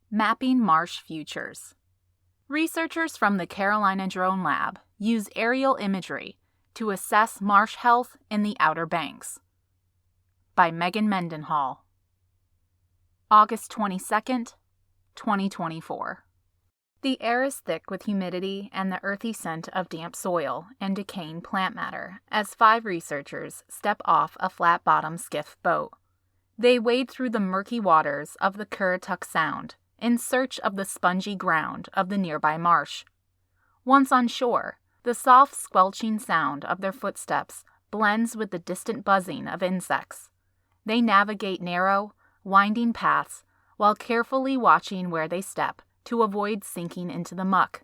Mapping Marsh Futures. Researchers from the Carolina Drone Lab use aerial imagery to assess marsh health in the Outer Banks. By Megan Mendenhall. August 22, 2024. The air is thick with humidity and the earthy scent of damp soil and decaying plant matter as 5 researchers step off a flat-bottom skiff boat. They wade through the murky waters of the Currituck Sound in search of the spongy ground of the nearby marsh. Once on shore, the soft squelching sound of their footsteps blends with the distant buzzing of insects. They navigate narrow, winding paths while carefully watching where they step to avoid sinking into the muck.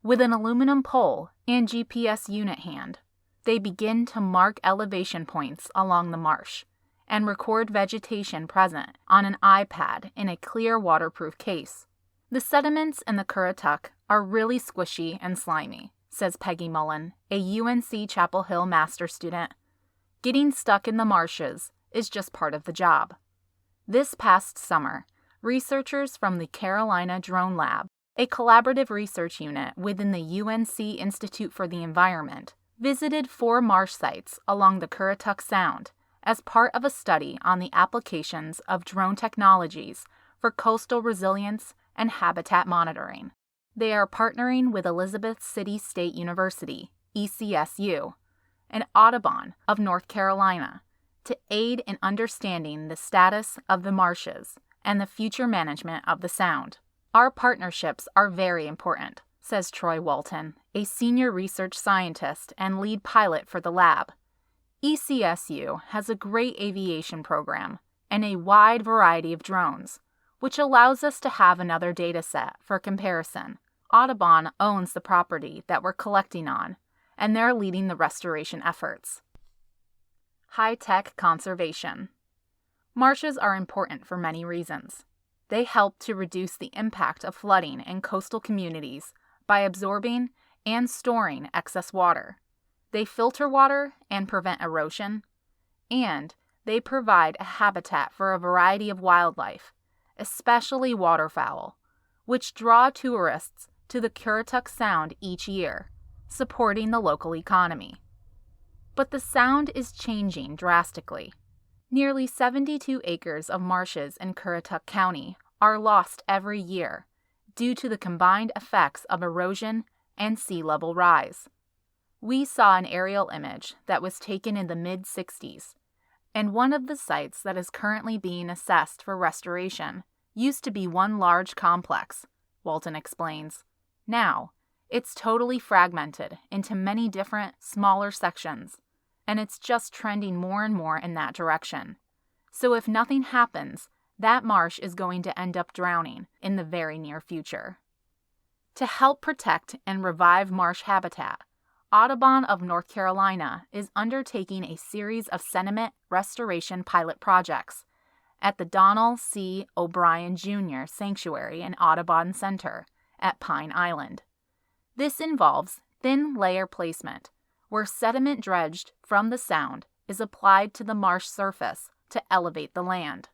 With an aluminum pole and GPS unit hand, they begin to mark elevation points along the marsh and record vegetation present on an iPad in a clear waterproof case. The sediments in the Currituck are really squishy and slimy, says Peggy Mullen, a UNC Chapel Hill master student. Getting stuck in the marshes is just part of the job. This past summer, researchers from the Carolina Drone Lab, a collaborative research unit within the UNC Institute for the Environment, visited 4 marsh sites along the Currituck Sound as part of a study on the applications of drone technologies for coastal resilience and habitat monitoring. They are partnering with Elizabeth City State University, ECSU, and Audubon of North Carolina to aid in understanding the status of the marshes and the future management of the Sound. Our partnerships are very important, says Troy Walton, a senior research scientist and lead pilot for the lab. ECSU has a great aviation program and a wide variety of drones, which allows us to have another data set for comparison. Audubon owns the property that we're collecting on, and they're leading the restoration efforts. High-tech conservation. Marshes are important for many reasons. They help to reduce the impact of flooding in coastal communities by absorbing and storing excess water. They filter water and prevent erosion, and they provide a habitat for a variety of wildlife, especially waterfowl, which draw tourists to the Currituck Sound each year, supporting the local economy. But the Sound is changing drastically. Nearly 72 acres of marshes in Currituck County are lost every year due to the combined effects of erosion and sea level rise. We saw an aerial image that was taken in the mid-60s, and one of the sites that is currently being assessed for restoration used to be one large complex, Walton explains. Now, it's totally fragmented into many different, smaller sections, and it's just trending more and more in that direction. So if nothing happens, that marsh is going to end up drowning in the very near future. To help protect and revive marsh habitat, Audubon of North Carolina is undertaking a series of sediment restoration pilot projects at the Donald C. O'Brien Jr. Sanctuary and Audubon Center at Pine Island. This involves thin layer placement, where sediment dredged from the Sound is applied to the marsh surface to elevate the land.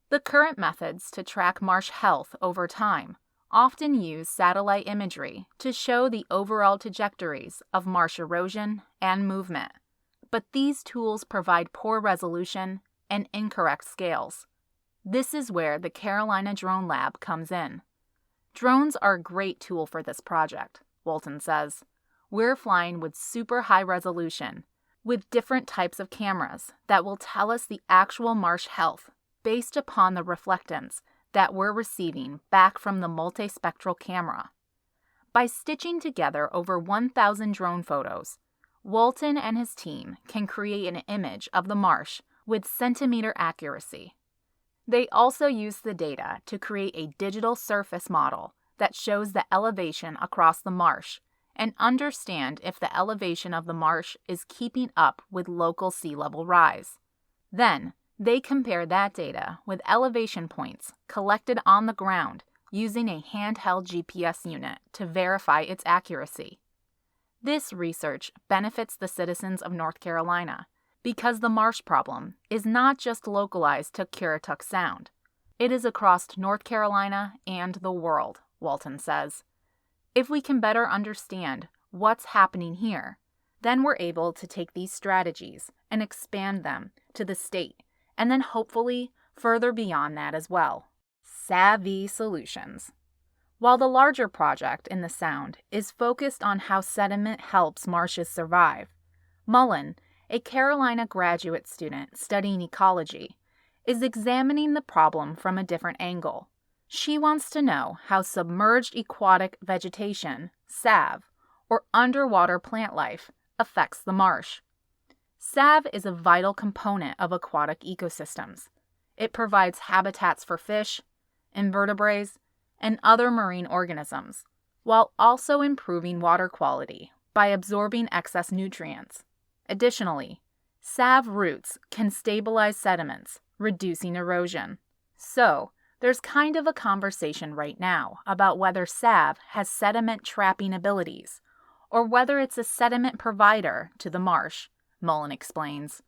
The current methods to track marsh health over time often use satellite imagery to show the overall trajectories of marsh erosion and movement, but these tools provide poor resolution and incorrect scales. This is where the Carolina Drone Lab comes in. Drones are a great tool for this project, Walton says. We're flying with super high resolution, with different types of cameras that will tell us the actual marsh health based upon the reflectance that we're receiving back from the multispectral camera. By stitching together over 1,000 drone photos, Walton and his team can create an image of the marsh with centimeter accuracy. They also use the data to create a digital surface model that shows the elevation across the marsh and understand if the elevation of the marsh is keeping up with local sea level rise. Then, they compare that data with elevation points collected on the ground using a handheld GPS unit to verify its accuracy. This research benefits the citizens of North Carolina because the marsh problem is not just localized to Currituck Sound. It is across North Carolina and the world, Walton says. If we can better understand what's happening here, then we're able to take these strategies and expand them to the state, and then hopefully further beyond that as well. Savvy solutions. While the larger project in the Sound is focused on how sediment helps marshes survive, Mullen, a Carolina graduate student studying ecology, is examining the problem from a different angle. She wants to know how submerged aquatic vegetation, SAV, or underwater plant life, affects the marsh. SAV is a vital component of aquatic ecosystems. It provides habitats for fish, invertebrates, and other marine organisms, while also improving water quality by absorbing excess nutrients. Additionally, SAV roots can stabilize sediments, reducing erosion. So, there's kind of a conversation right now about whether SAV has sediment trapping abilities, or whether it's a sediment provider to the marsh, Mullen explains.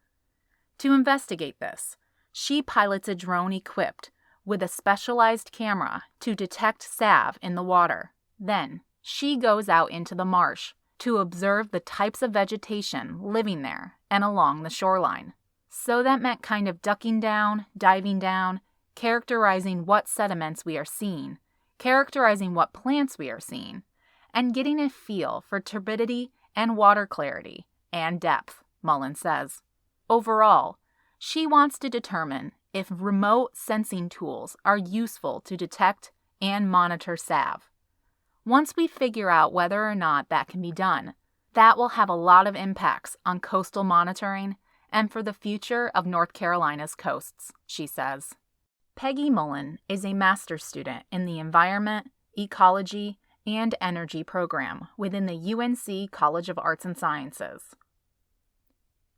To investigate this, she pilots a drone equipped with a specialized camera to detect SAV in the water. Then, she goes out into the marsh to observe the types of vegetation living there and along the shoreline. So that meant kind of ducking down, diving down, characterizing what sediments we are seeing, characterizing what plants we are seeing, and getting a feel for turbidity and water clarity and depth, Mullen says. Overall, she wants to determine if remote sensing tools are useful to detect and monitor SAV. Once we figure out whether or not that can be done, that will have a lot of impacts on coastal monitoring and for the future of North Carolina's coasts, she says. Peggy Mullen is a master's student in the Environment, Ecology, and Energy program within the UNC College of Arts and Sciences.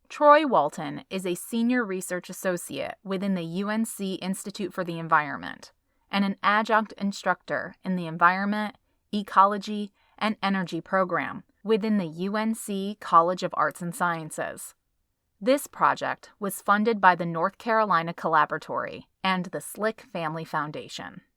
Troy Walton is a senior research associate within the UNC Institute for the Environment and an adjunct instructor in the Environment, Ecology, and Energy program within the UNC College of Arts and Sciences. This project was funded by the North Carolina Collaboratory and the Slick Family Foundation.